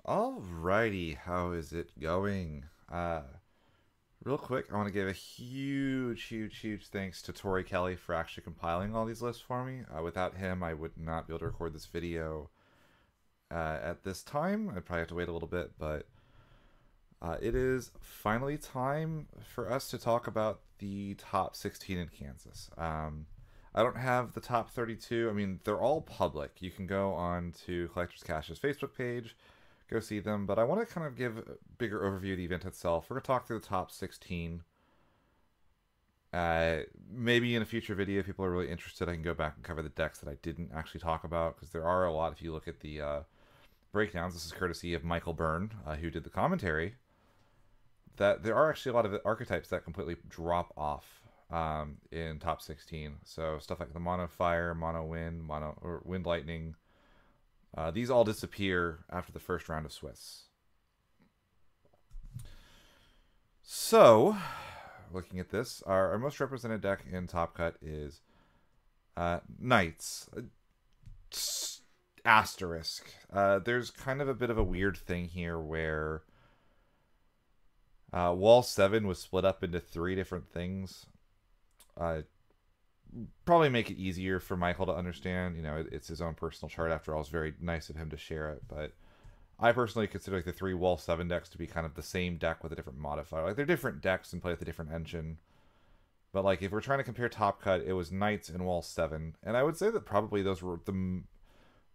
Alrighty, how is it going? Real quick, I want to give a huge thanks to Tori Kelly for actually compiling all these lists for me. Without him, I would not be able to record this video at this time. I'd probably have to wait a little bit, but it is finally time for us to talk about the top 16 in Kansas. I don't have the top 32. I mean, they're all public. You can go on to Collectors Cash's Facebook page, go see them, but I want to kind of give a bigger overview of the event itself. We're going to talk through the top 16. Maybe in a future video, if people are really interested, I can go back and cover the decks that I didn't actually talk about, because there are a lot. If you look at the breakdowns, this is courtesy of Michael Byrne, who did the commentary, that there are actually a lot of archetypes that completely drop off in top 16. So stuff like the mono fire, mono wind, or wind lightning, these all disappear after the first round of Swiss. So, looking at this, our most represented deck in Top Cut is Knights. Asterisk. There's kind of a bit of a weird thing here where Wall 7 was split up into 3 different things. Probably make it easier for Michael to understand. You know, it's his own personal chart after all. It's very nice of him to share it, but I personally consider like the 3 Wall 7 decks to be kind of the same deck with a different modifier. Like, they're different decks and play with a different engine. But like, if we're trying to compare Top Cut, it was Knights and Wall 7. And I would say that probably those were the...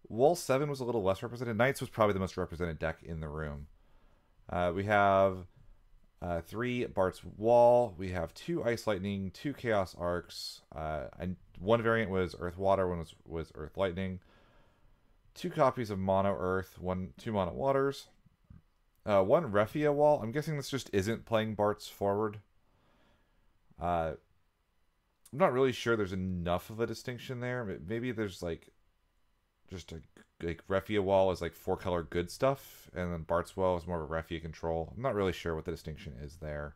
Wall 7 was a little less represented. Knights was probably the most represented deck in the room. We have 3 Bart's Wall. We have 2 Ice Lightning, 2 Chaos Arcs. And one variant was Earth Water, one was Earth Lightning. 2 copies of Mono Earth, 2 Mono Waters. 1 Refia Wall. I'm guessing this just isn't playing Bart's forward. I'm not really sure there's enough of a distinction there. Maybe there's like just a Refia Wall is like 4-color good stuff, and then Bart's Wall is more of a Refia control. I'm not really sure what the distinction is there.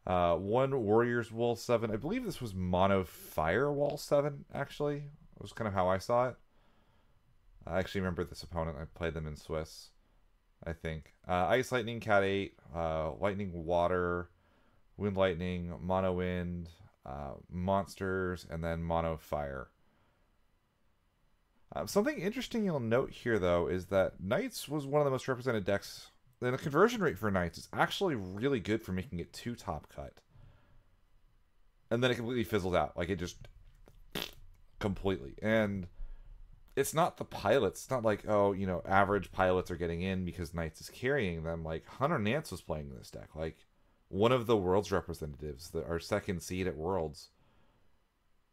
1 Warriors Wall 7. I believe this was Mono Fire Wall 7, actually. It was kind of how I saw it. I actually remember this opponent. I played them in Swiss, I think. Ice Lightning, Cat 8, Lightning Water, Wind Lightning, Mono Wind, Monsters, and then Mono Fire. Something interesting you'll note here, though, is that Knights was one of the most represented decks. And the conversion rate for Knights is actually really good for making it 2 Top Cut. And then it completely fizzled out. Like, it just... completely. And it's not the pilots. It's not like, oh, you know, average pilots are getting in because Knights is carrying them. Like, Hunter Nance was playing this deck. Like, one of the Worlds representatives, our second seed at Worlds.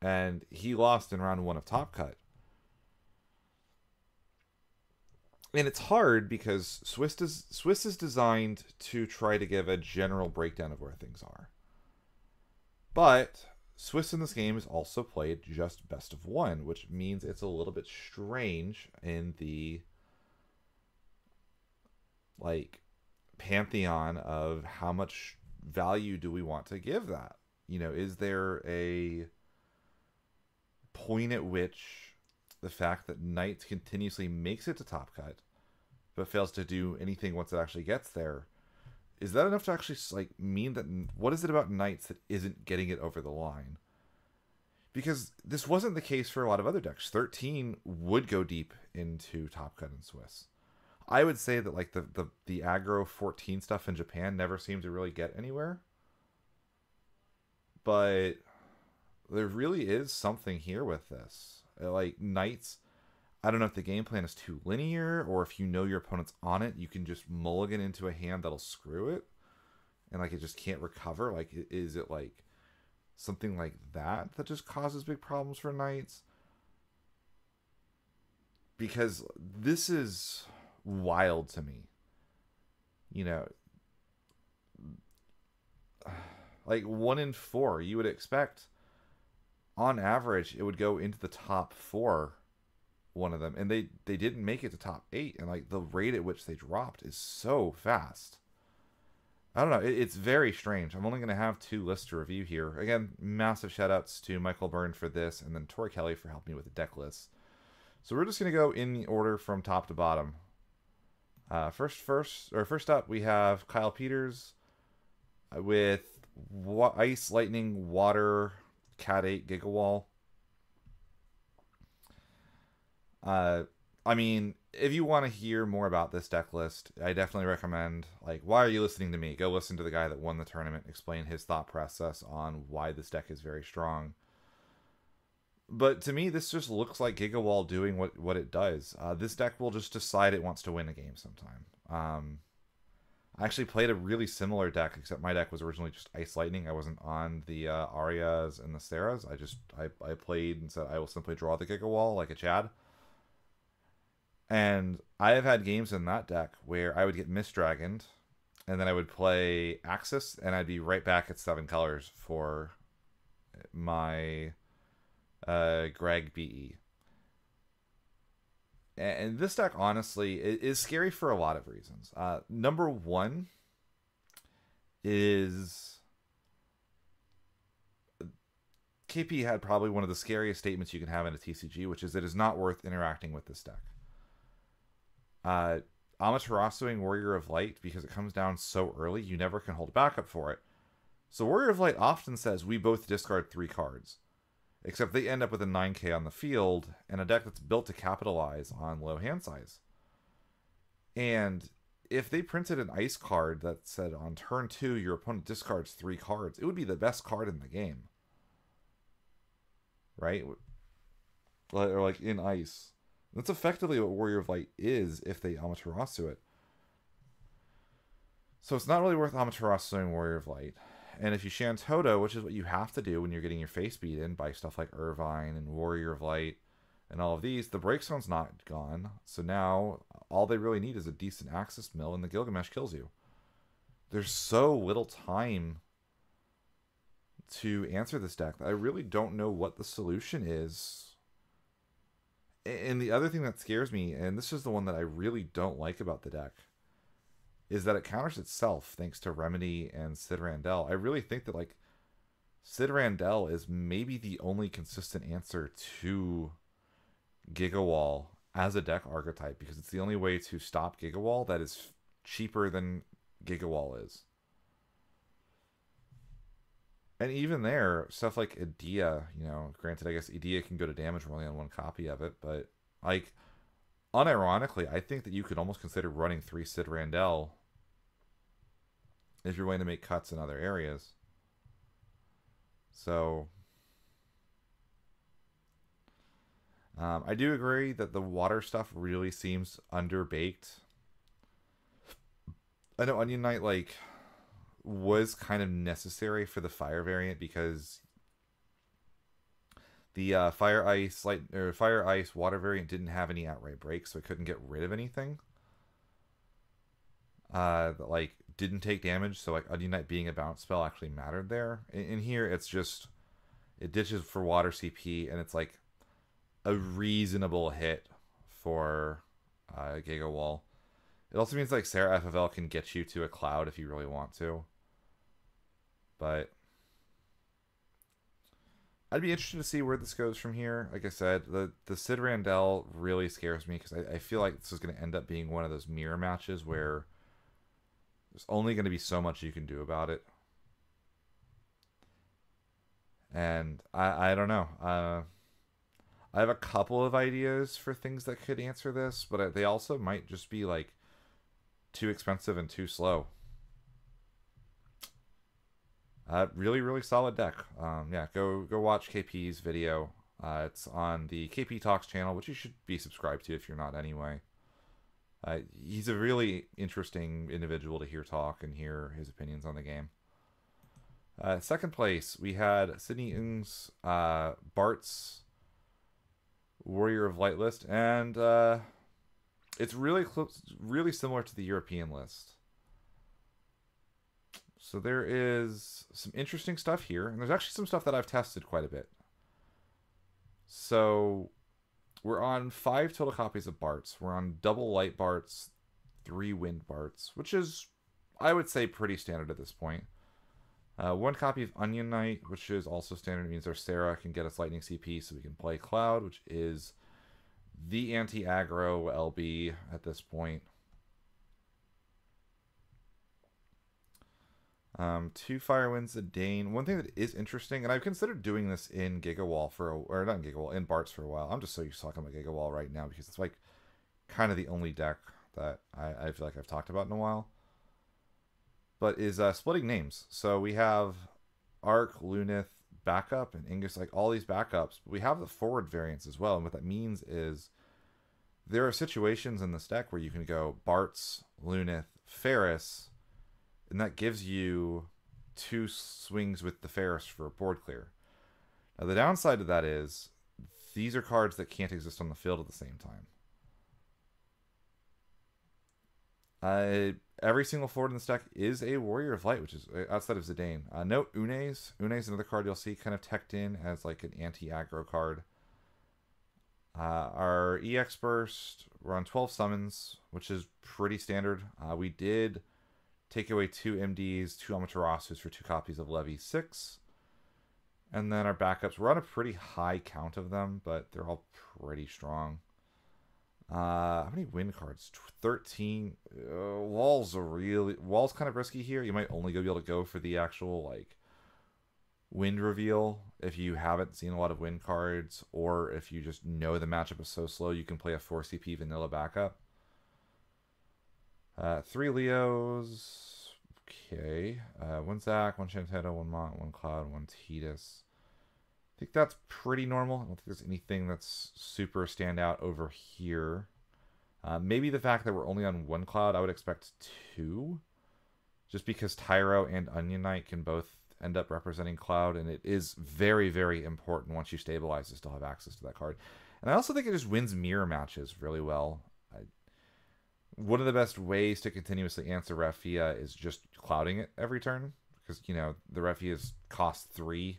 And he lost in round 1 of Top Cut. And it's hard because Swiss is designed to try to give a general breakdown of where things are. But Swiss in this game is also played just best of 1, which means it's a little bit strange in the like pantheon of how much value do we want to give that. You know, is there a point at which the fact that Knights continuously makes it to Top Cut but fails to do anything once it actually gets there, is that enough to actually like mean that what is it about Knights that isn't getting it over the line? Because this wasn't the case for a lot of other decks. 13 would go deep into Top Cut and Swiss. I would say that like the aggro 14 stuff in Japan never seemed to really get anywhere. But there really is something here with this. Like, Knights, I don't know if the game plan is too linear, or if you know your opponent's on it, you can just mulligan into a hand that'll screw it, and like it just can't recover. Like, is it like something like that just causes big problems for Knights? Because this is wild to me. You know, like 1 in 4, you would expect on average it would go into the top 4, one of them, and they didn't make it to top 8, and like the rate at which they dropped is so fast. I don't know, it's very strange. I'm only going to have 2 lists to review here. Again, massive shout outs to Michael Byrne for this, and then Tori Kelly for helping me with the deck list. So we're just going to go in the order from top to bottom. First up, we have Kyle Peters with Ice, Lightning, Water, Cat 8, Gigawall. I mean, if you want to hear more about this deck list, I definitely recommend, like, why are you listening to me? Go listen to the guy that won the tournament, explain his thought process on why this deck is very strong. But to me, this just looks like Gigawall doing what it does. This deck will just decide it wants to win a game sometime. I actually played a really similar deck, except my deck was originally just Ice Lightning. I wasn't on the Arias and the Saras. I played and said I will simply draw the Gigawall like a Chad. And I have had games in that deck where I would get Mistdragoned, and then I would play Axis, and I'd be right back at 7 colors for my Greg BE. And this deck, honestly, is scary for a lot of reasons. Number one is KP had probably one of the scariest statements you can have in a TCG, which is it is not worth interacting with this deck. Amaterasuing Warrior of Light, because it comes down so early, you never can hold backup for it. So Warrior of Light often says we both discard 3 cards. Except they end up with a 9k on the field, and a deck that's built to capitalize on low hand size. And if they printed an ice card that said on turn 2 your opponent discards 3 cards, it would be the best card in the game. Right? Or like in ice. That's effectively what Warrior of Light is if they Amaterasu it. So it's not really worth Amaterasuing Warrior of Light. And if you Shantoto, which is what you have to do when you're getting your face beat in by stuff like Irvine and Warrior of Light and all of these, the Breakstone's not gone. So now all they really need is a decent Axis mill and the Gilgamesh kills you. There's so little time to answer this deck that I really don't know what the solution is. And the other thing that scares me, and this is the one that I really don't like about the deck, is that it counters itself thanks to Remedy and Sid Randell. I really think that, like, Sid Randell is maybe the only consistent answer to Gigawall as a deck archetype, because it's the only way to stop Gigawall that is cheaper than Gigawall is. And even there, stuff like Idea, you know, granted, I guess Idea can go to damage only on 1 copy of it, but, like, unironically, I think that you could almost consider running 3 Sid Randell if you're willing to make cuts in other areas. So, I do agree that the water stuff really seems underbaked. I know Onion Knight, like, was kind of necessary for the fire variant because the fire ice water variant didn't have any outright breaks, so it couldn't get rid of anything that, like, didn't take damage. So, like, Onion Knight being a bounce spell actually mattered there. In here, it's just it ditches for water CP, and it's like a reasonable hit for Gigawall. It also means, like, Sarah FFL can get you to a cloud if you really want to. But I'd be interested to see where this goes from here. Like I said, the Sid Randell really scares me because I feel like this is going to end up being one of those mirror matches where there's only going to be so much you can do about it. And I don't know. I have a couple of ideas for things that could answer this, but they also might just be, like, too expensive and too slow. Really, really solid deck. Yeah, go watch KP's video. It's on the KP Talks channel, which you should be subscribed to if you're not anyway. He's a really interesting individual to hear talk and hear his opinions on the game. Second place, we had Sydney Ng's Bart's Warrior of Light list, and it's really close, really similar to the European list. So there is some interesting stuff here, and there's actually some stuff that I've tested quite a bit. So we're on 5 total copies of Bart's. We're on double light Bart's, 3 wind Bart's, which is, I would say, pretty standard at this point. 1 copy of Onion Knight, which is also standard. It means our Sarah can get us Lightning CP so we can play Cloud, which is the anti-aggro LB at this point. Two Fire Winds a Dane. One thing that is interesting, and I've considered doing this in Gigawall or not in Gigawall, in Bart's for a while. I'm just so used to talking about Gigawall right now because it's like kind of the only deck that I feel like I've talked about in a while. But is splitting names. So we have Arc, Lunith, backup, and Ingus, like all these backups. We have the forward variants as well, and what that means is there are situations in this deck where you can go Bart's, Lunith, Ferris, and that gives you 2 swings with the Ferris for board clear. Now the downside of that is these are cards that can't exist on the field at the same time. Every single forward in this deck is a Warrior of Light, which is outside of Zidane. No Unes. Unes is another card you'll see kind of teched in as like an anti-aggro card. Our EX Burst, we're on 12 summons, which is pretty standard. We did take away 2 MDs, 2 Amaterasus for 2 copies of Levy 6. And then our backups, we're on a pretty high count of them, but they're all pretty strong. How many win cards? 13. Wall's kind of risky here. You might only be able to go for the actual like wind reveal if you haven't seen a lot of win cards, or if you just know the matchup is so slow you can play a 4 CP vanilla backup. 3 Leos. Okay. 1 Zac, 1 Chantetto, 1 Mont, 1 Cloud, 1 Tidus. I think that's pretty normal. I don't think there's anything that's super standout over here. Maybe the fact that we're only on 1 Cloud, I would expect 2. Just because Tyro and Onion Knight can both end up representing Cloud, and it is very, very important once you stabilize to still have access to that card. And I also think it just wins mirror matches really well. One of the best ways to continuously answer Refia is just clouding it every turn, because, you know, the Refias cost 3,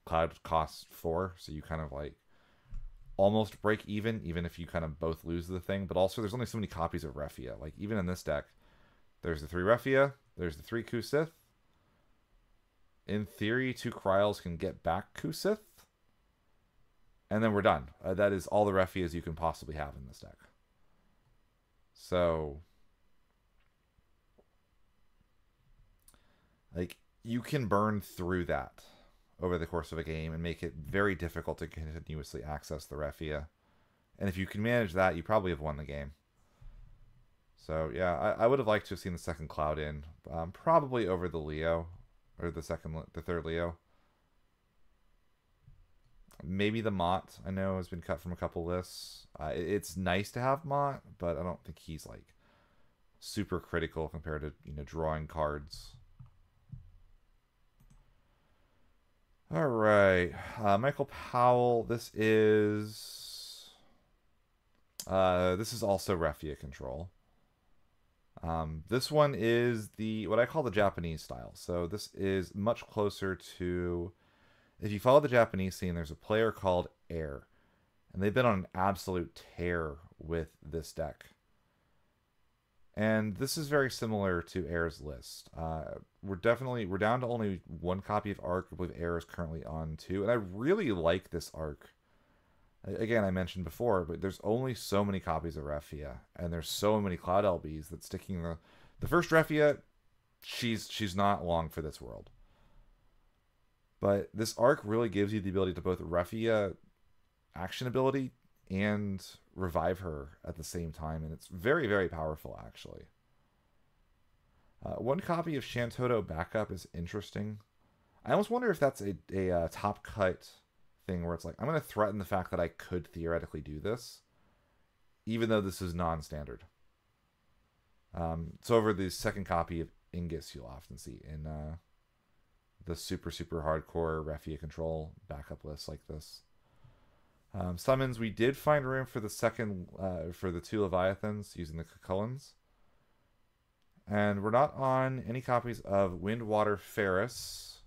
Cloud costs 4, so you kind of like almost break even if you kind of both lose the thing. But also there's only so many copies of Refia. Like even in this deck, there's the 3 Refia, there's the 3 Kusith. In theory, 2 Kryles can get back Kusith, and then we're done. That is all the Refias you can possibly have in this deck. So, like, you can burn through that over the course of a game and make it very difficult to continuously access the Refia. And if you can manage that, you probably have won the game. So, yeah, I would have liked to have seen the second Cloud in, probably over the Leo, or the third Leo. Maybe the Mott, I know, has been cut from a couple lists. It's nice to have Mott, but I don't think he's like super critical compared to, you know, drawing cards. All right, Michael Powell. This is also Refia control. This one is what I call the Japanese style. So this is much closer to, if you follow the Japanese scene, there's a player called Air, and they've been on an absolute tear with this deck. And this is very similar to Air's list. We're down to only 1 copy of Arc. I believe Air is currently on 2, and I really like this Arc. Again, I mentioned before, but there's only so many copies of Refia, and there's so many Cloud LBs that sticking the first Refia, she's not long for this world. But this Arc really gives you the ability to both Refia action ability and revive her at the same time, and it's very, very powerful, actually. 1 copy of Shantoto backup is interesting. I almost wonder if that's a top cut thing where it's like, I'm going to threaten the fact that I could theoretically do this, even though this is non-standard. So over the second copy of Ingus, you'll often see in the super, super hardcore Refia control backup lists like this. Summons, we did find room for the second, for the 2 Leviathans using the Cucullins. And we're not on any copies of Wind, Water, Ferris.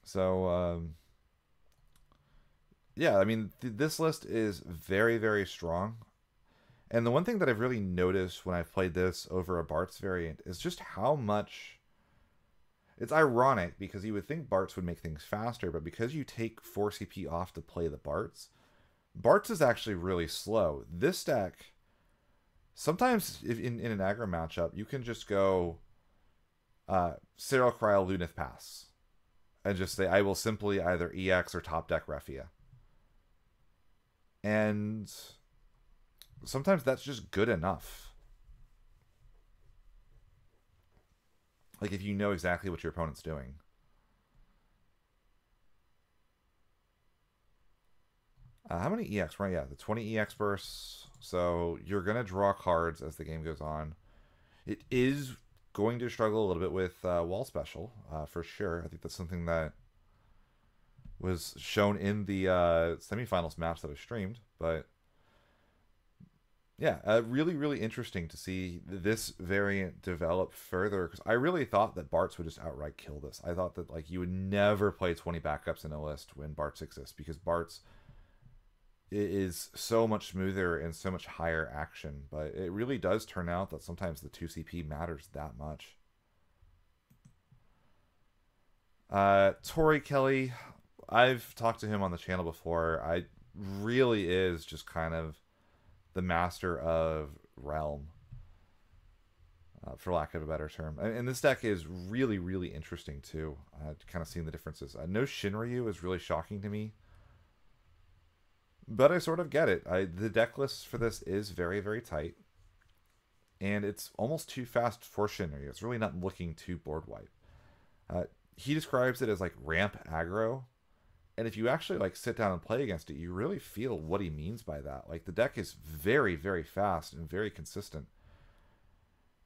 So, yeah, I mean, this list is very, very strong. And the one thing that I've really noticed when I've played this over a Bart's variant is just how much... It's ironic because you would think Bart's would make things faster, but because you take 4 CP off to play the Bart's is actually really slow. This deck sometimes if in an aggro matchup, you can just go Cyril Cryo Lunith Pass and just say, I will simply either EX or top deck Refia. And sometimes that's just good enough. Like if you know exactly what your opponent's doing. How many EX? Right, yeah, the 20 EX bursts. So you're going to draw cards as the game goes on. It is going to struggle a little bit with wall special, for sure. I think that's something that was shown in the semifinals match that was streamed. But yeah, really, really interesting to see this variant develop further. Because I really thought that Bartz would just outright kill this. I thought that like you would never play 20 backups in a list when Bartz exists, because Bartz is so much smoother and so much higher action. But it really does turn out that sometimes the 2CP matters that much. Tori Kelly, I've talked to him on the channel before. I really is just kind of the master of Realm, for lack of a better term. And this deck is really, really interesting too, kind of seeing the differences. No Shinryu is really shocking to me, but I sort of get it. The deck list for this is very, very tight, and it's almost too fast for Shinryu. It's really not looking too board wipe. He describes it as like ramp aggro, and if you actually like sit down and play against it, you really feel what he means by that. Like the deck is very, very fast and very consistent,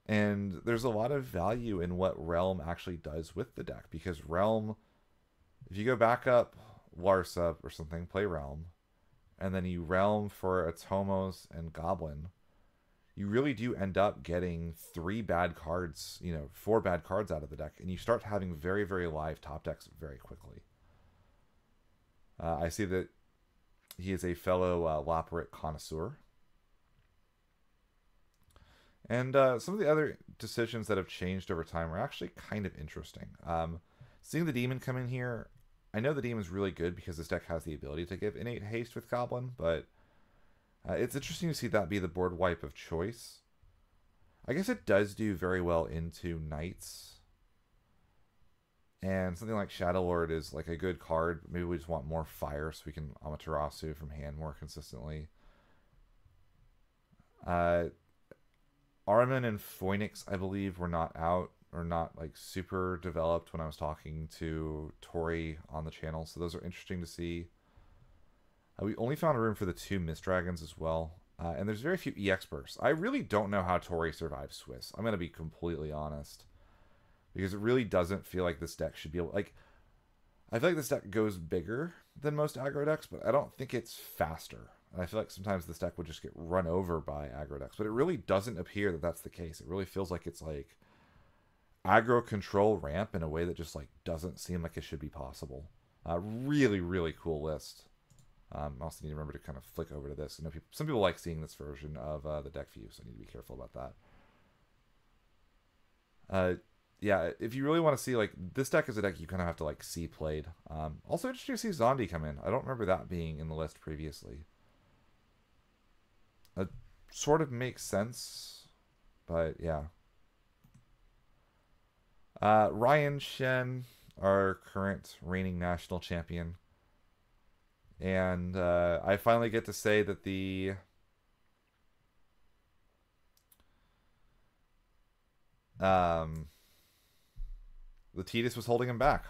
and there's a lot of value in what Realm actually does with the deck, because Realm, if you go back up Larsa or something, play Realm, and then you Realm for Atomos and Goblin, you really do end up getting 4 bad cards out of the deck, and you start having very, very live top decks very quickly. I see that he is a fellow Loporit connoisseur. And some of the other decisions that have changed over time are actually kind of interesting. Seeing the Demon come in here, I know the Demon's really good because this deck has the ability to give innate haste with Goblin, but it's interesting to see that be the board wipe of choice. I guess it does do very well into Knights. And something like Shadow Lord is like a good card, but maybe we just want more fire so we can Amaterasu from hand more consistently. Armin and Phoenix, I believe, were not out or not like super developed when I was talking to Tori on the channel, so those are interesting to see. We only found room for the 2 Mist Dragons as well, and there's very few EX bursts. I really don't know how Tori survives Swiss. I'm going to be completely honest, because it really doesn't feel like this deck should be able, like, I feel like this deck goes bigger than most aggro decks, but I don't think it's faster. And I feel like sometimes this deck would just get run over by aggro decks, but it really doesn't appear that that's the case. It really feels like it's like aggro control ramp in a way that just like doesn't seem like it should be possible. Really, really cool list. I also need to remember to kind of flick over to this. I know some people like seeing this version of the deck view, so I need to be careful about that. Yeah, if you really want to see, like, this deck is a deck you kind of have to like see played. Also interesting to see Zondi come in. I don't remember that being in the list previously. It sort of makes sense, but yeah. Ryan Shen, our current reigning national champion. And I finally get to say that the Tidus was holding him back.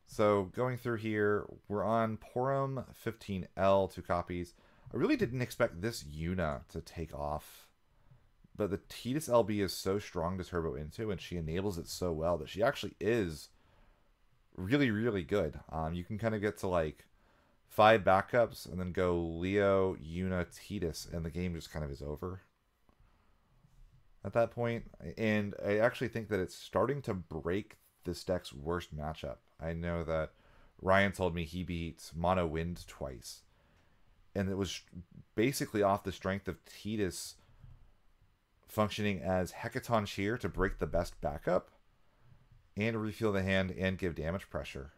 So going through here, we're on Porum 15L, 2 copies. I really didn't expect this Yuna to take off, but the Tidus LB is so strong to turbo into, and she enables it so well that she actually is really, really good. You can kind of get to like 5 backups and then go Leo, Yuna, Tidus, and the game just kind of is over at that point. And I actually think that it's starting to break this deck's worst matchup. I know that Ryan told me he beat Mono Wind twice, and it was basically off the strength of Tidus functioning as Hecaton Shear to break the best backup and refuel the hand and give damage pressure.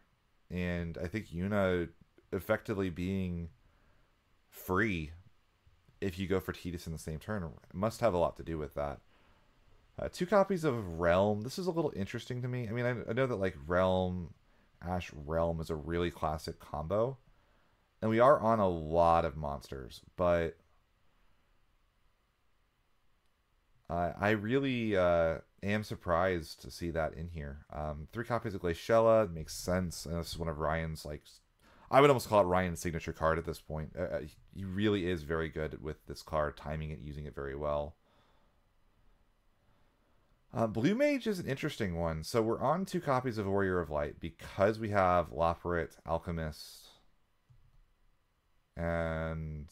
And I think Yuna effectively being free if you go for Tidus in the same turn. It must have a lot to do with that. 2 copies of Realm. This is a little interesting to me. I mean, I know that like Realm, Ash Realm is a really classic combo. And we are on a lot of monsters, but I really am surprised to see that in here. 3 copies of Glaciella makes sense. And this is one of Ryan's, like, I would almost call it Ryan's signature card at this point. He really is very good with this card, timing it, using it very well. Blue Mage is an interesting one. So we're on 2 copies of Warrior of Light because we have Loporrit, Alchemist, and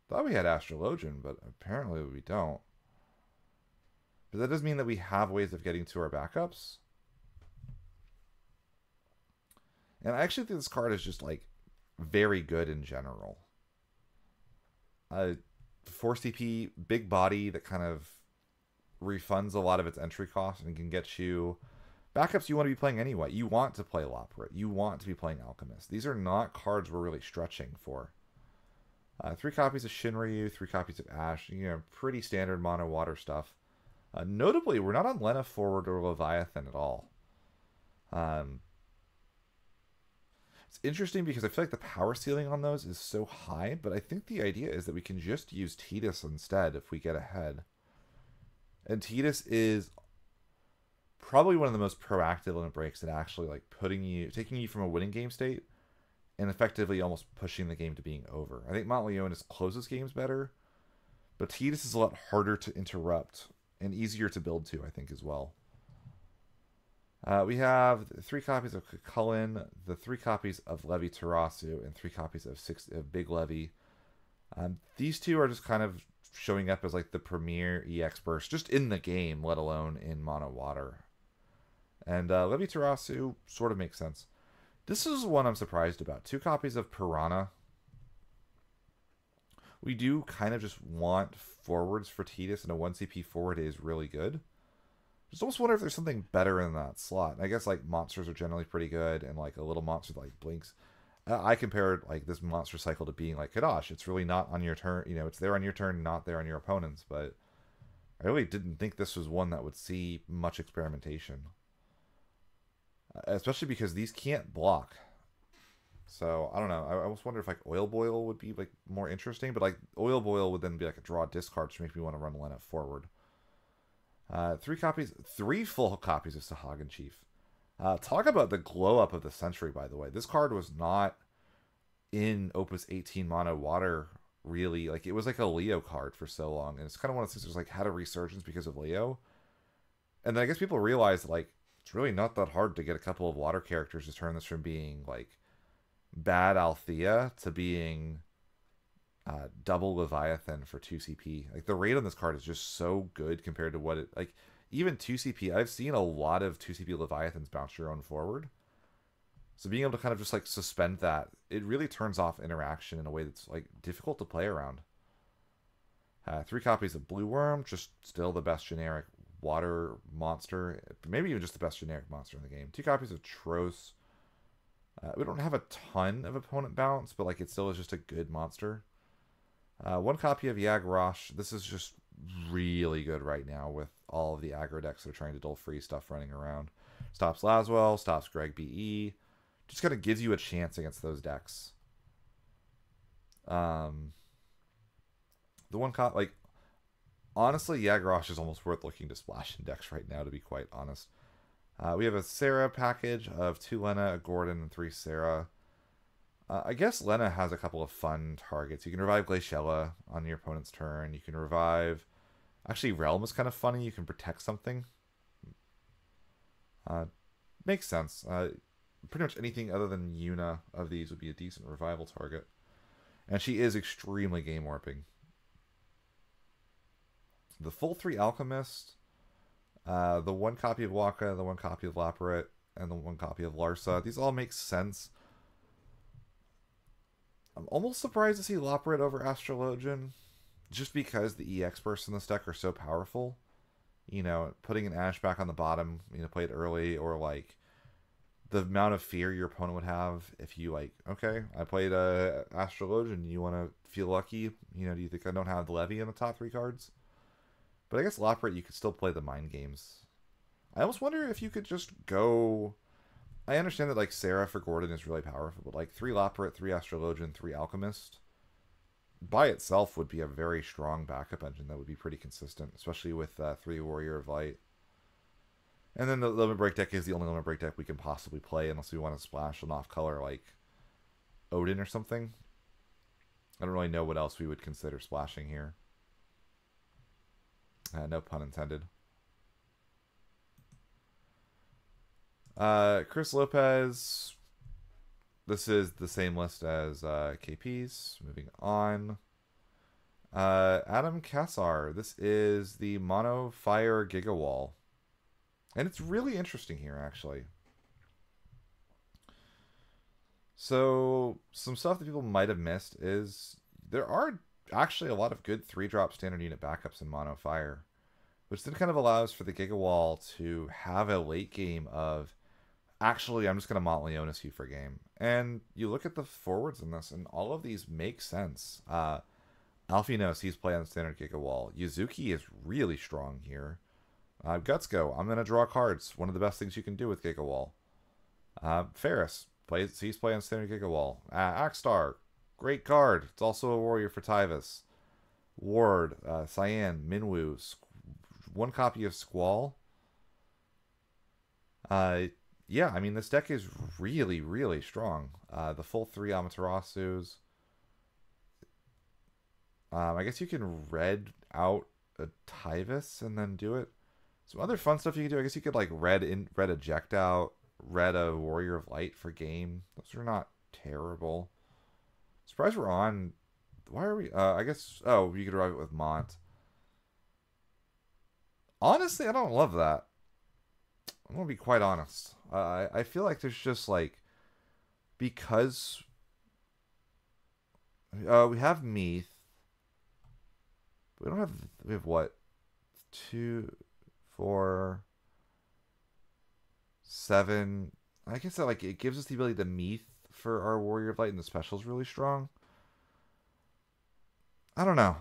thought we had Astrologian, but apparently we don't. But that does mean that we have ways of getting to our backups. And I actually think this card is just like very good in general. 4 CP, big body that kind of refunds a lot of its entry cost and can get you backups you want to be playing anyway. You want to play Loporrit. You want to be playing Alchemist. These are not cards we're really stretching for. 3 copies of Shinryu, 3 copies of Ash. You know, pretty standard mono water stuff. Notably, we're not on Lena forward or Leviathan at all. It's interesting because I feel like the power ceiling on those is so high, but I think the idea is that we can just use Tidus instead if we get ahead. And Tidus is probably one of the most proactive limit breaks at actually like taking you from a winning game state and effectively almost pushing the game to being over. I think Montleonis closes games better, but Tidus is a lot harder to interrupt and easier to build to, I think, as well. We have 3 copies of Cullen, the 3 copies of Levi Tarasu, and 3 copies of Big Levi. These 2 are just kind of showing up as like the premier EX burst just in the game, let alone in mono water. And Levi Tarasu sort of makes sense. This is one I'm surprised about. 2 copies of Piranha. We do kind of just want forwards for Tidus, and a 1 CP forward is really good. Just almost wonder if there's something better in that slot. I guess like monsters are generally pretty good, and like a little monster that like blinks. I compared like this monster cycle to being like Kadash. It's really not on your turn. You know, it's there on your turn, not there on your opponent's. But I really didn't think this was one that would see much experimentation. Especially because these can't block. So, I don't know. I almost wonder if like Oil Boil would be like more interesting. But like Oil Boil would then be like a draw discard, which makes me want to run Lena forward. 3 full copies of Sahagin Chief. Talk about the glow up of the century, by the way. This card was not in Opus 18 mono water, really. Like, it was like a Leo card for so long. And it's kind of one of those things that like had a resurgence because of Leo. And then I guess people realized, like, it's really not that hard to get a couple of water characters to turn this from being, like, bad Althea to being double Leviathan for 2 CP. Like, the rate on this card is just so good compared to what it... Like, even 2 CP, I've seen a lot of 2 CP Leviathans bounce your own forward. So being able to kind of just, like, suspend that, it really turns off interaction in a way that's, like, difficult to play around. 3 copies of Blue Worm, just still the best generic water monster. Maybe even just the best generic monster in the game. 2 copies of Tros. We don't have a ton of opponent bounce, but, like, it still is just a good monster. 1 copy of Yagrosh. This is just really good right now with all of the aggro decks that are trying to dull free stuff running around. Stops Laswell, stops Greg BE. Just kind of gives you a chance against those decks. The 1 copy, like, honestly, Yagrosh is almost worth looking to splash in decks right now, to be quite honest. We have a Sarah package of 2 Lena, a Gordon, and 3 Sarah. I guess Lena has a couple of fun targets. You can revive Glaciella on your opponent's turn. You can revive... Actually, Realm is kind of funny. You can protect something. Makes sense. Pretty much anything other than Yuna of these would be a decent revival target. And she is extremely game warping. The full 3 Alchemist, the 1 copy of Waka, the 1 copy of Loporrit, and the 1 copy of Larsa. These all make sense. I'm almost surprised to see Loporrit over Astrologian, just because the EX bursts in this deck are so powerful. You know, putting an Ash back on the bottom, you know, play it early, or like the amount of fear your opponent would have if you like, okay, I played a Astrologian, you want to feel lucky, you know, do you think I don't have the Levy in the top 3 cards? But I guess Loprite, you could still play the mind games. I almost wonder if you could just go. I understand that like Sarah for Gordon is really powerful, but like 3 Loprite, 3 Astrologian, 3 Alchemist by itself would be a very strong backup engine that would be pretty consistent, especially with 3 Warrior of Light. And then the Limit Break deck is the only Limit Break deck we can possibly play unless we want to splash an off color like Odin or something. I don't really know what else we would consider splashing here. No pun intended. Chris Lopez. This is the same list as KP's. Moving on. Adam Kassar. This is the Mono Fire Gigawall. And it's really interesting here, actually. So, some stuff that people might have missed is there are actually a lot of good 3-drop standard unit backups in Mono Fire, which then kind of allows for the Gigawall to have a late game of, actually, I'm just going to Mont Leonis you for game. And you look at the forwards in this, and all of these make sense. Alfinos, he's playing the standard Gigawall. Yuzuki is really strong here. Guts Go, I'm going to draw cards. One of the best things you can do with Gigawall. Ferris, he's playing standard Gigawall. Axstar, great card. It's also a warrior for Tyvis. Ward, Cyan, Minwoo, 1 copy of Squall. Yeah, I mean, this deck is really, really strong. The full 3 Amaterasus. I guess you can red out a Tyvis and then do it. Some other fun stuff you can do. I guess you could like red eject out, red a Warrior of Light for game. Those are not terrible. Surprised we're on. Why are we? I guess. Oh, you could arrive it with Mont. Honestly, I don't love that. I'm gonna be quite honest. I feel like there's just like, because we have Meath. We don't have. We have what? 2, 4, 7. I guess that like it gives us the ability to Meath for our Warrior of Light, and the special is really strong. I don't know.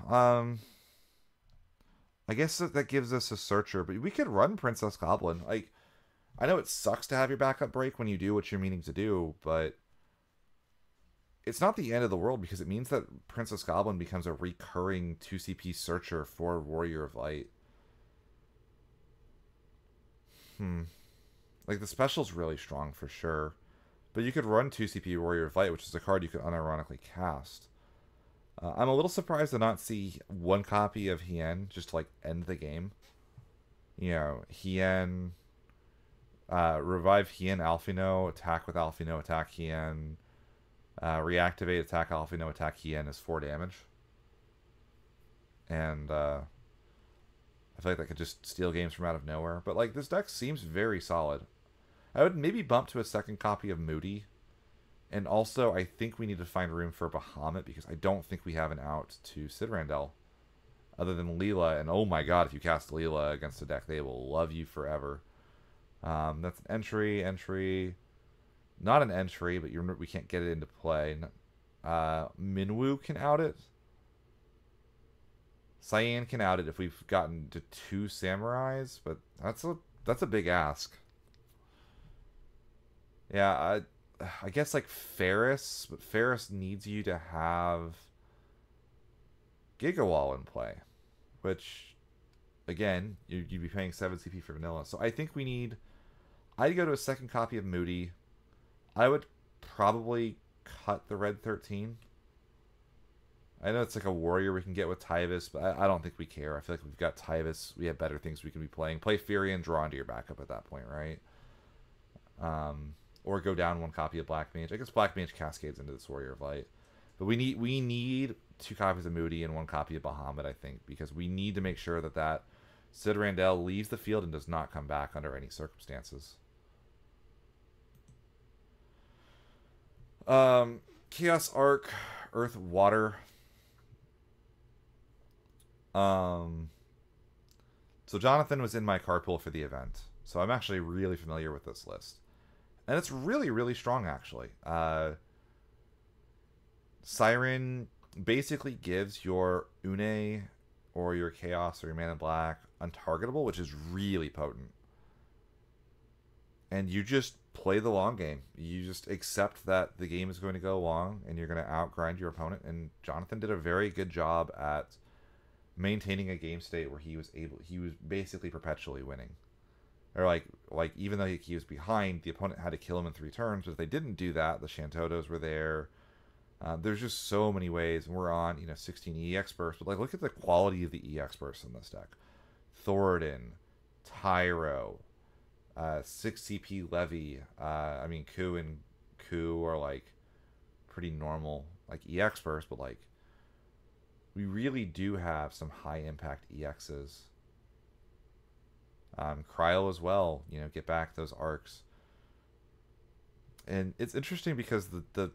I guess that gives us a Searcher, but we could run Princess Goblin. Like, I know it sucks to have your backup break when you do what you're meaning to do, but it's not the end of the world because it means that Princess Goblin becomes a recurring 2CP Searcher for Warrior of Light. Like, the special's really strong for sure. But you could run 2CP Warrior of Light, which is a card you could unironically cast. I'm a little surprised to not see 1 copy of Hien just to, like, end the game. You know, Hien... revive Hien Alfino, attack with Alfino, attack Hien. Reactivate, attack Alfino, attack Hien is 4 damage. And, I feel like that could just steal games from out of nowhere. But, like, this deck seems very solid. I would maybe bump to a 2nd copy of Moody. And also, I think we need to find room for Bahamut, because I don't think we have an out to Sid Randell. Other than Leela, and oh my god, if you cast Leela against a deck, they will love you forever. That's an entry. Not an entry, but we can't get it into play. Minwoo can out it. Cyan can out it if we've gotten to 2 Samurais, but that's a big ask. Yeah, I guess like Ferris, but Ferris needs you to have Gigawall in play, which, again, you'd be paying 7 CP for vanilla. So I think we need... I'd go to a 2nd copy of Moody. I would probably cut the red 13. I know it's like a warrior we can get with Tyvis, but I don't think we care. I feel like we've got Tyvis. We have better things we can be playing. Play Fury and draw into your backup at that point, right? Or go down 1 copy of Black Mage. I guess Black Mage cascades into this Warrior of Light. But we need 2 copies of Moody and 1 copy of Bahamut, I think, because we need to make sure that Sid Randell leaves the field and does not come back under any circumstances. Chaos Arc, Earth, Water. So Jonathan was in my carpool for the event, so I'm actually really familiar with this list. And it's really, really strong, actually. Siren basically gives your Une or your Chaos or your Man in Black untargetable, which is really potent. And you just play the long game. You just accept that the game is going to go long and you're going to outgrind your opponent. And Jonathan did a very good job at maintaining a game state where he was basically perpetually winning. Or like even though he was behind, the opponent had to kill him in 3 turns. But if they didn't do that, the Shantotos were there. There's just so many ways, and we're on 16 EX bursts. But like, look at the quality of the EX bursts in this deck: Thoradin, Tyro, 6 CP Levy. I mean, Ku and Ku are like pretty normal like EX bursts, but like we really do have some high impact EXs. Cryo as well, get back those arcs. And it's interesting because the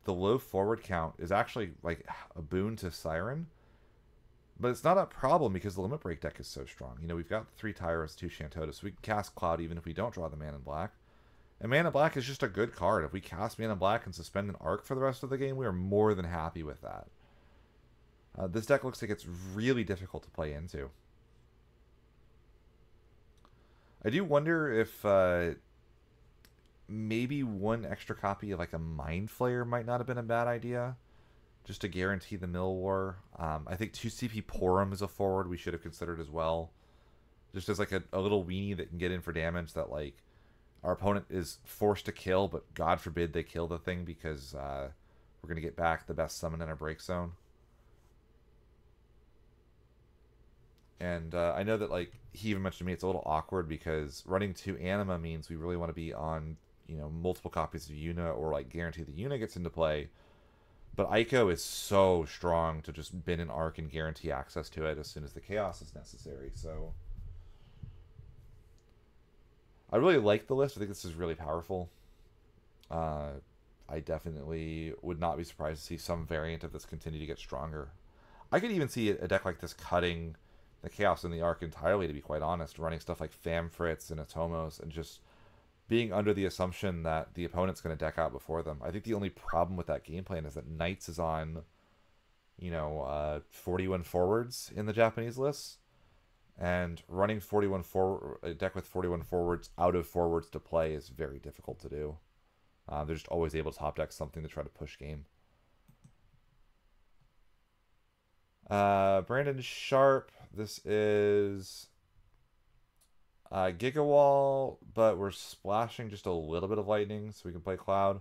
low forward count is actually like a boon to Siren, but it's not a problem because the limit break deck is so strong. We've got 3 Tyros, 2 Shantotos, so we can cast Cloud even if we don't draw the Man in Black. And Man in Black is just a good card. If we cast Man in Black and suspend an arc for the rest of the game, we are more than happy with that. This deck looks like it's really difficult to play into. I do wonder if maybe 1 extra copy of like a Mind Flayer might not have been a bad idea, just to guarantee the Mill War. I think 2 CP Porum is a forward we should have considered as well, just as like a little weenie that can get in for damage that like our opponent is forced to kill, but God forbid they kill the thing because we're gonna get back the best summon in our break zone. And I know that like he even mentioned to me it's a little awkward because running 2 Anima means we really want to be on multiple copies of Yuna or like guarantee the Yuna gets into play. But Ico is so strong to just bin an arc and guarantee access to it as soon as the chaos is necessary. So I really like the list. I think this is really powerful. I definitely would not be surprised to see some variant of this continue to get stronger. I could even see a deck like this cutting the chaos in the arc entirely, to be quite honest, running stuff like Famfritz and Atomos and just being under the assumption that the opponent's going to deck out before them. I think the only problem with that game plan is that Knights is on 41 forwards in the Japanese lists, and running a deck with 41 forwards out of forwards to play is very difficult to do. They're just always able to top deck something to try to push game. Brandon Sharp, this is Gigawall, but we're splashing just a little bit of lightning so we can play Cloud.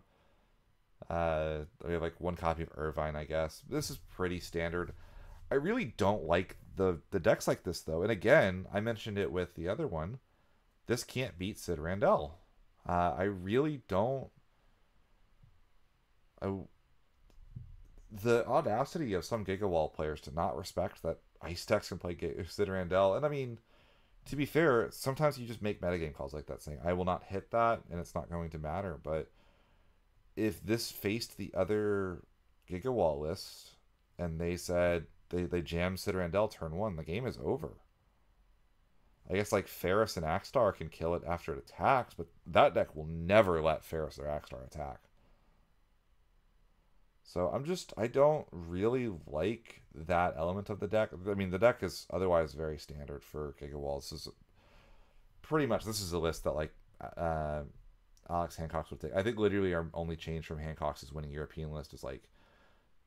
We have like 1 copy of Irvine, I guess. This is pretty standard. I really don't like the decks like this, though. And again, I mentioned it with the other one. This can't beat Sid Randell. I really don't. The audacity of some Gigawall players to not respect that Ice Techs can play Sid Randell. And I mean, to be fair, sometimes you just make metagame calls like that saying, I will not hit that and it's not going to matter. But if this faced the other Gigawall list and they said they jammed Sid Randell turn 1, the game is over. I guess like Ferris and Axstar can kill it after it attacks, but that deck will never let Ferris or Axstar attack. So I don't really like that element of the deck. I mean, the deck is otherwise very standard for Gigawall. This is a list that like Alex Hancock's would take. I think literally our only change from Hancock's winning European list is like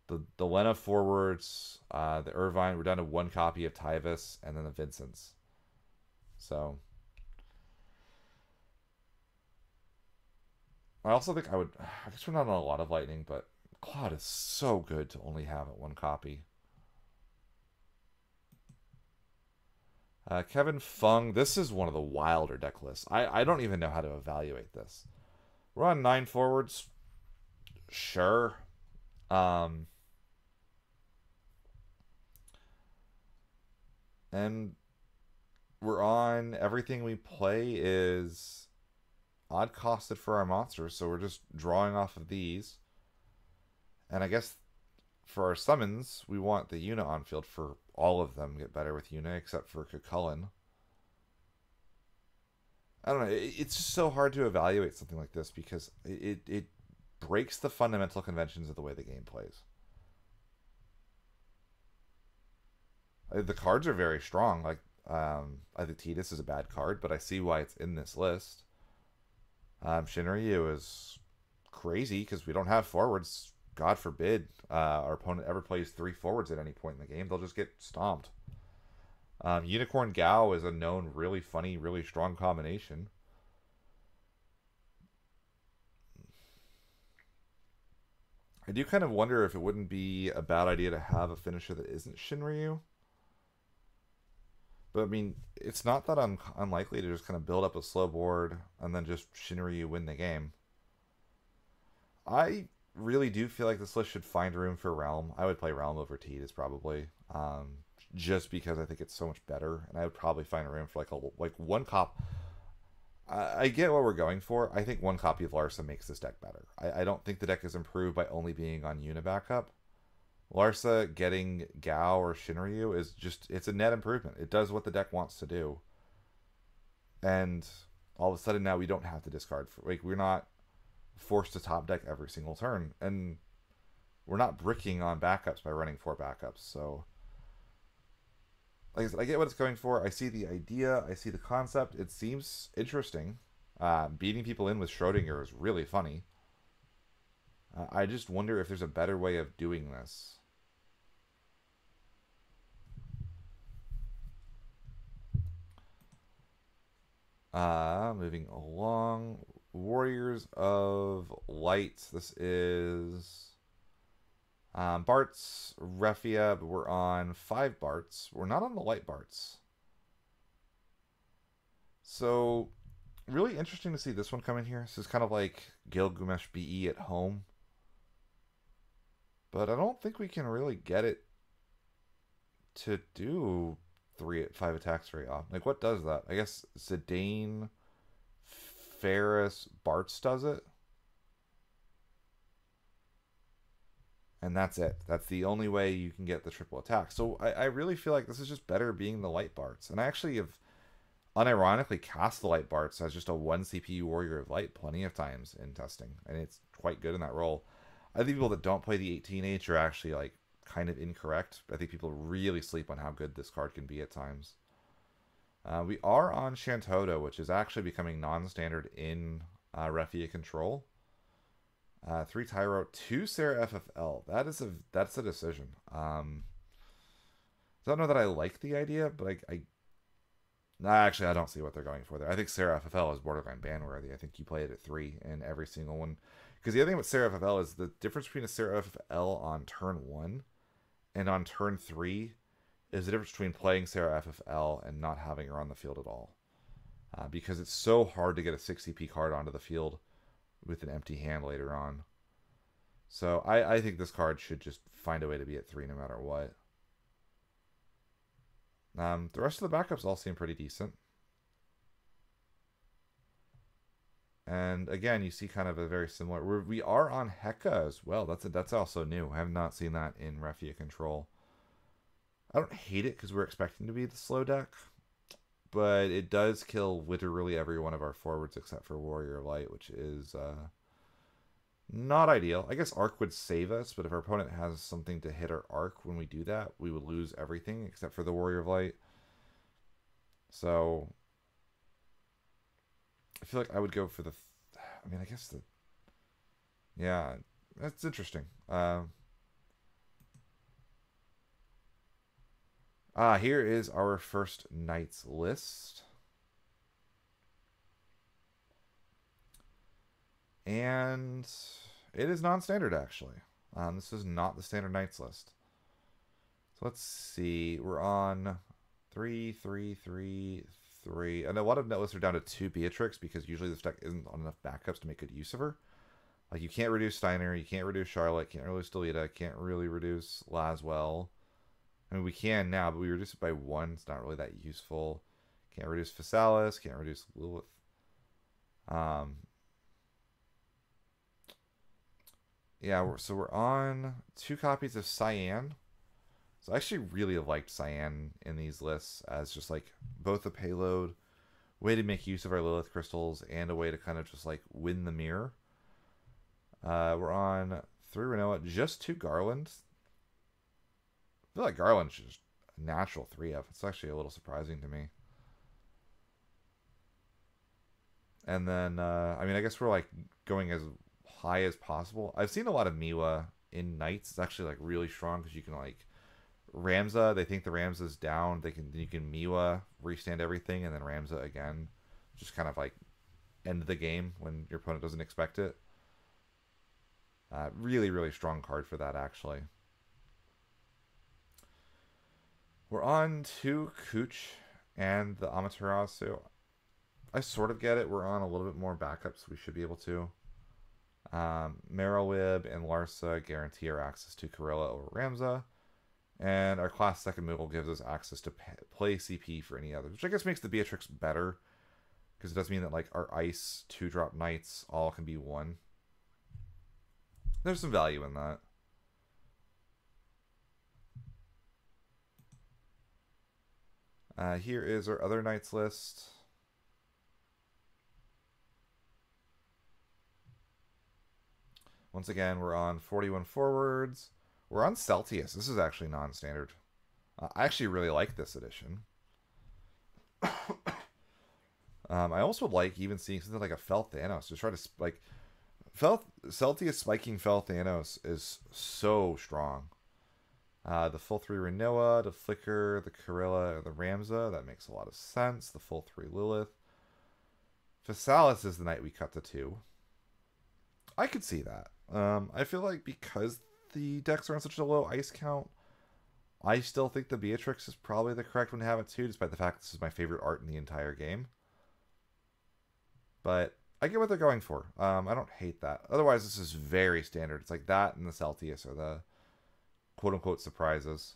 the Lena forwards, the Irvine. We're down to 1 copy of Tyvis, and then the Vincents. So I also think I guess we're not on a lot of lightning, but Cloud is so good to only have it 1 copy. Kevin Fung, this is one of the wilder deck lists. I don't even know how to evaluate this. We're on 9 forwards. Sure. And we're on everything we play is odd costed for our monsters, so we're just drawing off of these. And I guess for our summons, we want the Yuna on field for all of them. Get better with Yuna, except for Cucullin. I don't know. It's just so hard to evaluate something like this because it breaks the fundamental conventions of the way the game plays. The cards are very strong. Like, I think Tidus is a bad card, but I see why it's in this list. Shinryu is crazy because we don't have forwards. God forbid our opponent ever plays 3 forwards at any point in the game. They'll just get stomped. Unicorn Gao is a known really funny, really strong combination. I do kind of wonder if it wouldn't be a bad idea to have a finisher that isn't Shinryu. But I mean, it's not that unlikely to just kind of build up a slow board and then just Shinryu win the game. I really do feel like this list should find room for Realm. I would play Realm over Tidus probably, just because I think it's so much better, and I would probably find room for like one cop. I get what we're going for. I think one copy of Larsa makes this deck better. I don't think the deck is improved by only being on Unibackup. Larsa getting Gao or Shinryu is just, it's a net improvement. It does what the deck wants to do. And all of a sudden now we don't have to discard. Like, we're not forced to top deck every single turn. And we're not bricking on backups by running 4 backups. So, like I said, I get what it's going for. I see the idea. I see the concept. It seems interesting. Beating people in with Schrodinger is really funny. I just wonder if there's a better way of doing this. Moving along. Warriors of Light. This is Bart's, Refia, but we're on 5 Barts. We're not on the Light Barts. So, really interesting to see this one come in here. This is kind of like Gilgamesh BE at home. But I don't think we can really get it to do 5 attacks very often. Like, what does that? I guess Zidane, Ferris, Bartz does it. And that's it. That's the only way you can get the triple attack. So I really feel like this is just better being the Light Bartz. And I actually have unironically cast the Light Bartz as just a 1 CPU Warrior of Light plenty of times in testing. And it's quite good in that role. I think people that don't play the 18H are actually like kind of incorrect. I think people really sleep on how good this card can be at times. We are on Shantoto, which is actually becoming non-standard in Refia control. 3 Tyro, 2 Sarah FFL. That's a decision. Don't know that I like the idea, but actually I don't see what they're going for there. I think Sarah FFL is borderline ban worthy. I think you play it at 3 in every single one. Because the other thing with Sarah FFL is the difference between a Sarah FFL on turn 1 and on turn 3 is the difference between playing Sarah FFL and not having her on the field at all. Because it's so hard to get a 6 CP card onto the field with an empty hand later on. So I think this card should just find a way to be at 3 no matter what. The rest of the backups all seem pretty decent. And again, you see kind of a very similar... We are on Heka as well. That's also new. I have not seen that in Refia control. I don't hate it because we're expecting to be the slow deck. But it does kill literally every one of our forwards except for Warrior of Light, which is not ideal. I guess Arc would save us, but if our opponent has something to hit our Arc when we do that, we would lose everything except for the Warrior of Light. So I feel like I would go for the... I mean, I guess the... Yeah, that's interesting. Here is our first Knights list. And it is non-standard, actually. This is not the standard Knights list. So let's see. We're on 3, 3, 3, 3. And a lot of net lists are down to 2 Beatrix because usually this deck isn't on enough backups to make good use of her. Like, you can't reduce Steiner, you can't reduce Charlotte, can't reduce Delita, can't really reduce Laswell. I mean, we can now, but we reduce it by 1. It's not really that useful. Can't reduce Physalis, can't reduce Lilith. Yeah, so we're on 2 copies of Cyan. So I actually really liked Cyan in these lists as just like both a payload way to make use of our Lilith crystals and a way to kind of just like win the mirror. We're on 3 Renoa, just 2 Garland. I feel like Garland's just a natural 3F. It's actually a little surprising to me. And then, I mean, I guess we're like going as high as possible. I've seen a lot of Miwa in Knights. It's actually like really strong because you can like Ramza. They think the Ramza's down. You can Miwa restand everything and then Ramza again. Just kind of like end the game when your opponent doesn't expect it. Really, really strong card for that, actually. We're on to Cooch and the Amaterasu. I sort of get it. We're on a little bit more backups. We should be able to. Merylwib and Larsa guarantee our access to Corella over Ramza. And our class second Moogle gives us access to play CP for any others, which I guess makes the Beatrix better. Because it does mean that like our Ice 2-drop Knights all can be 1. There's some value in that. Here is our other Knights list. Once again, we're on 41 forwards. We're on Celtius. This is actually non-standard. I actually really like this edition. I also would like even seeing something like a Fel Thanos to try to like Celtius spiking Fel Thanos is so strong. The full 3 Renoa, the Flicker, the Corella, the Ramza, that makes a lot of sense. The full 3 Lilith. Physalis is the Knight we cut to 2. I could see that. I feel like because the decks are on such a low ice count, I still think the Beatrix is probably the correct one to have it too, despite the fact this is my favorite art in the entire game. But I get what they're going for. I don't hate that. Otherwise, this is very standard. It's like that and the Celtius are the quote-unquote surprises.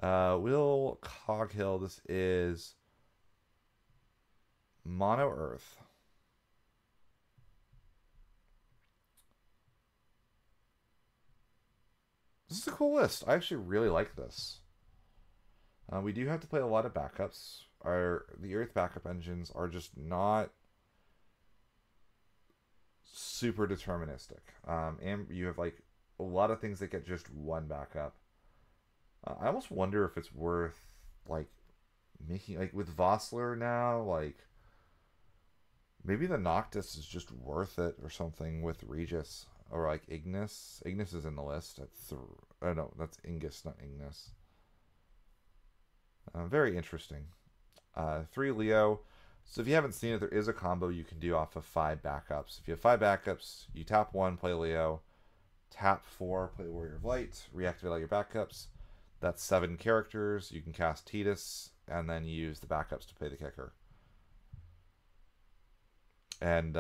Will Coghill, this is Mono Earth. This is a cool list. I actually really like this. We do have to play a lot of backups. The Earth backup engines are just not super deterministic. And you have like a lot of things that get just 1 backup. I almost wonder if it's worth like making like with Vossler now, like maybe the Noctis is just worth it or something with Regis. Or like Ignis. Ignis is in the list. Oh no, that's Ingus, not Ignis. Very interesting. 3 Leo. So if you haven't seen it, there is a combo you can do off of 5 backups. If you have 5 backups, you tap 1, play Leo. Tap 4, play Warrior of Light. Reactivate all your backups. That's 7 characters. You can cast Tidus, and then use the backups to play the kicker. And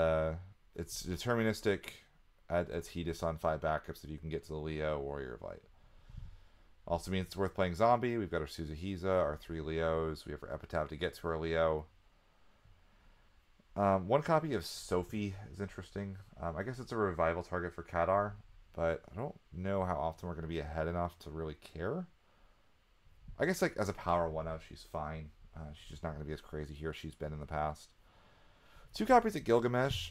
it's deterministic. Add Tidus on 5 backups if you can get to the Leo, Warrior of Light. Also means it's worth playing Zombie. We've got our Suzuhiza, our 3 Leos. We have our Epitaph to get to our Leo. 1 copy of Sophie is interesting. I guess it's a revival target for Kadar, but I don't know how often we're going to be ahead enough to really care. I guess like as a power 1-of, she's fine. She's just not going to be as crazy here as she's been in the past. 2 copies of Gilgamesh.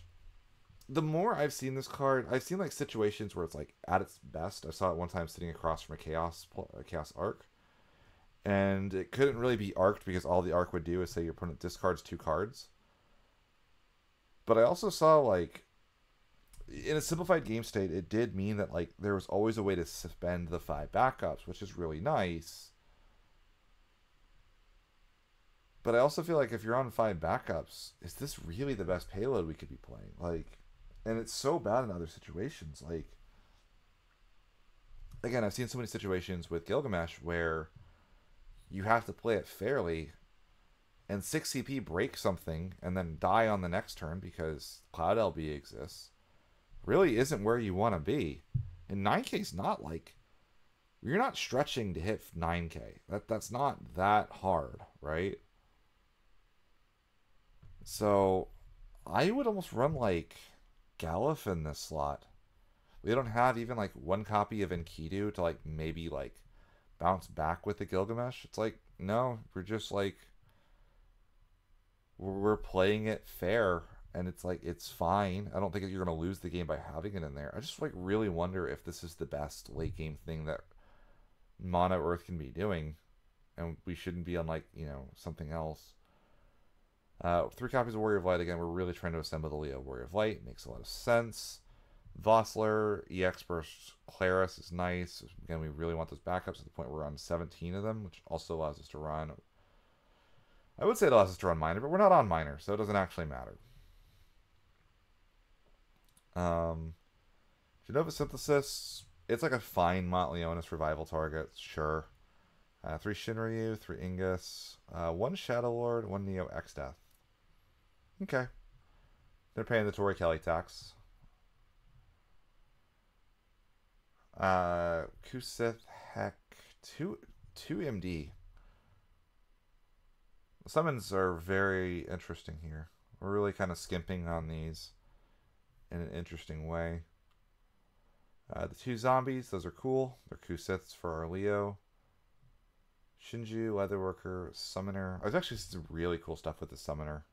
The more I've seen this card, I've seen like situations where it's like at its best. I saw it one time sitting across from a Chaos Arc, and it couldn't really be arced because all the arc would do is say your opponent discards 2 cards. But I also saw like in a simplified game state, it did mean that like there was always a way to suspend the 5 backups, which is really nice. But I also feel like if you're on 5 backups, is this really the best payload we could be playing? Like, and it's so bad in other situations. Like, again, I've seen so many situations with Gilgamesh where you have to play it fairly, and 6 CP break something and then die on the next turn because Cloud LB exists. Really isn't where you want to be. And 9K is not like, you're not stretching to hit 9K. That's not that hard, right? So I would almost run like Galif in this slot. We don't have even like 1 copy of Enkidu to like maybe like bounce back with the Gilgamesh. It's like, no, we're just like, we're playing it fair, and it's like, it's fine. I don't think you're going to lose the game by having it in there. I just like really wonder if this is the best late game thing that Mono Earth can be doing, and we shouldn't be on like, something else. 3 copies of Warrior of Light. Again, we're really trying to assemble the Leo Warrior of Light. Makes a lot of sense. Vossler, EX Burst Claris is nice. Again, we really want those backups to the point where we're on 17 of them, which also allows us to run. I would say it allows us to run Minor, but we're not on Minor, so it doesn't actually matter. Genova Synthesis. It's like a fine Mont Leonis revival target, sure. 3 Shinryu, 3 Ingus, 1 Shadow Lord, 1 Neo X Death. Okay. They're paying the Tori Kelly tax. Kusith Heck 2 MD. Summons are very interesting here. We're really kind of skimping on these in an interesting way. The 2 zombies, those are cool. They're Kusiths for our Leo. Shinju, Leatherworker, Summoner. There's actually some really cool stuff with the Summoner.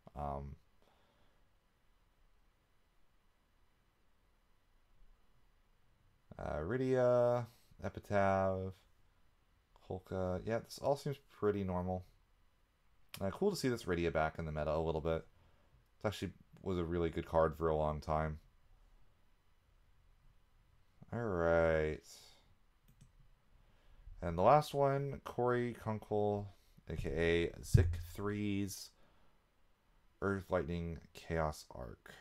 Rydia, Epitaph, Holka. Yeah, this all seems pretty normal. Cool to see this Rydia back in the meta a little bit. It actually was a really good card for a long time. Alright. And the last one, Corey Kunkel, aka Zik 3's Earth Lightning Chaos Arc.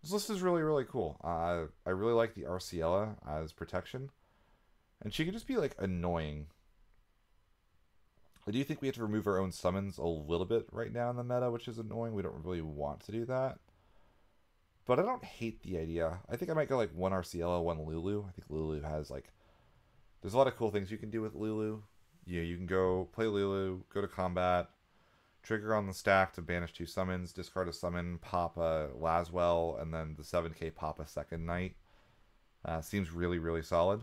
This list is really, really cool. I really like the Arciella as protection. And she can just be, like, annoying. I do think we have to remove our own summons a little bit right now in the meta, which is annoying. We don't really want to do that. But I don't hate the idea. I think I might go, like, 1 Arciella, 1 Lulu. I think Lulu has, like... There's a lot of cool things you can do with Lulu. You can go play Lulu, go to combat, trigger on the stack to banish 2 summons, discard a summon, pop a Laswell, and then the 7k pop a second Knight. Seems really, really solid.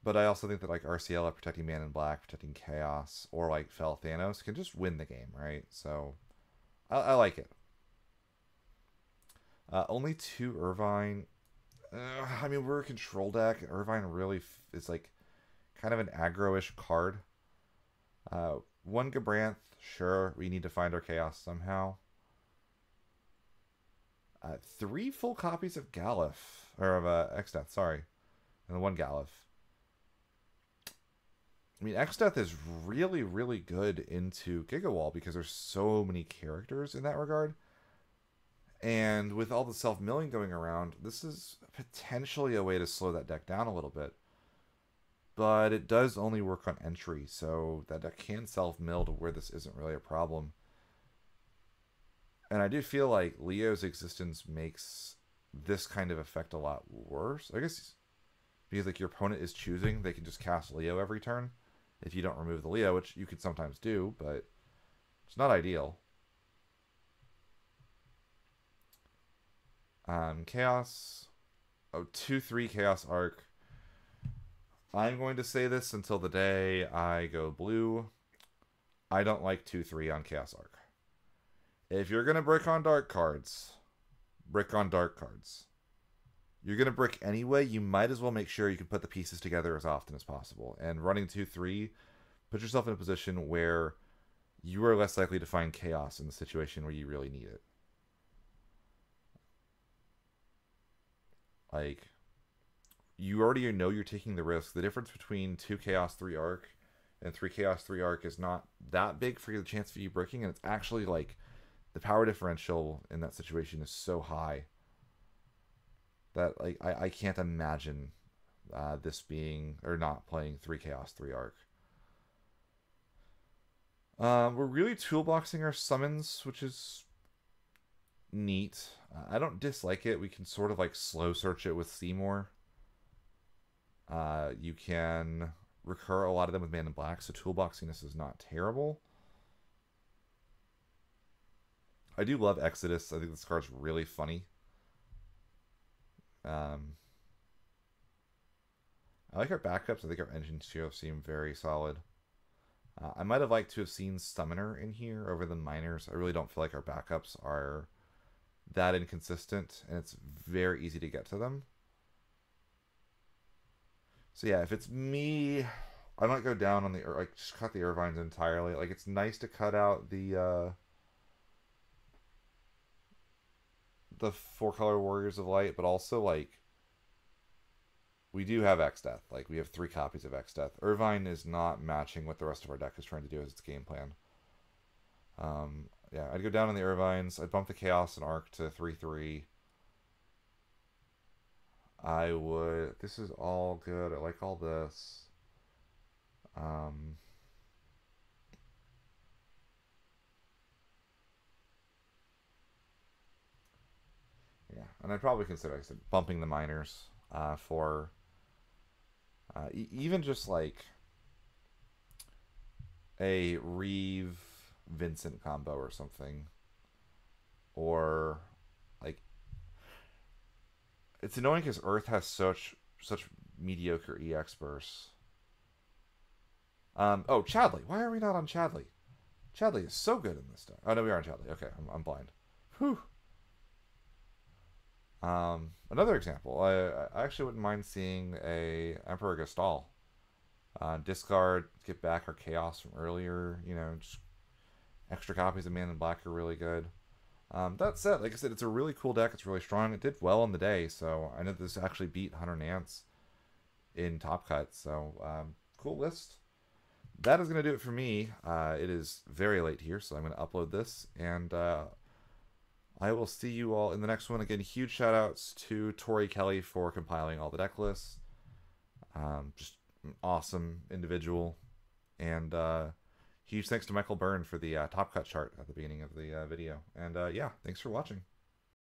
But I also think that like Arciella protecting Man in Black, protecting Chaos, or like Fel Thanos can just win the game, right? So I like it. Only 2 Irvine. I mean, we're a control deck. Irvine really is like kind of an aggro-ish card. 1 Gabranth, sure. We need to find our Chaos somehow. 3 full copies of Galif, or of X-Death, sorry. And 1 Galif. I mean, X-Death is really, really good into Gigawall because there's so many characters in that regard. And with all the self-milling going around, this is potentially a way to slow that deck down a little bit. But it does only work on entry, so that deck can self-mill to where this isn't really a problem. And I do feel like Leo's existence makes this kind of effect a lot worse. I guess because like your opponent is choosing, they can just cast Leo every turn if you don't remove the Leo, which you could sometimes do, but it's not ideal. Chaos. Oh, 2/3 Chaos Arc. I'm going to say this until the day I go blue. I don't like 2/3 on Chaos Arc. If you're going to brick on dark cards, brick on dark cards. You're going to brick anyway, you might as well make sure you can put the pieces together as often as possible. And running 2/3, put yourself in a position where you are less likely to find chaos in the situation where you really need it. Like, you already know you're taking the risk. The difference between 2 Chaos 3 Arc and 3 Chaos 3 Arc is not that big for the chance of you breaking, and it's actually like the power differential in that situation is so high that like I can't imagine this being or not playing 3 Chaos 3 Arc. We're really toolboxing our summons, which is neat. I don't dislike it. We can sort of like slow search it with Seymour. You can recur a lot of them with Man in Black, so toolboxing this is not terrible. I do love Exodus. I think this card's really funny. I like our backups. I think our engines too seem very solid. I might have liked to have seen Summoner in here over the miners. I really don't feel like our backups are that inconsistent, and it's very easy to get to them. So yeah, if it's me, I might go down on the like just cut the Irvines entirely. Like it's nice to cut out the 4-color Warriors of Light, but also like we do have X Death. Like we have 3 copies of X Death. Irvine is not matching what the rest of our deck is trying to do as its game plan. Yeah, I'd go down on the Irvines. I'd bump the Chaos and Arc to 3/3. I would. This is all good. I like all this. Um, yeah, and I'd probably consider, like I said, bumping the miners for even just like a Reeve Vincent combo or something, or like it's annoying because Earth has such mediocre EX bursts. Oh, Chadley. Why are we not on Chadley? Chadley is so good in this deck. Oh no, we are on Chadley. Okay, I'm blind. Whew. Another example. I actually wouldn't mind seeing a Emperor Gestal. Discard, get back our Chaos from earlier. You know, just extra copies of Man in Black are really good. That said, like I said, it's a really cool deck. It's really strong. It did well on the day, so I know this actually beat Hunter Nance in Top Cut. So cool list. That is going to do it for me. It is very late here, so I'm going to upload this, and I will see you all in the next one. Again, huge shout outs to Tori Kelly for compiling all the deck lists. Just an awesome individual. And huge thanks to Michael Byrne for the Top Cut chart at the beginning of the video. And yeah, thanks for watching.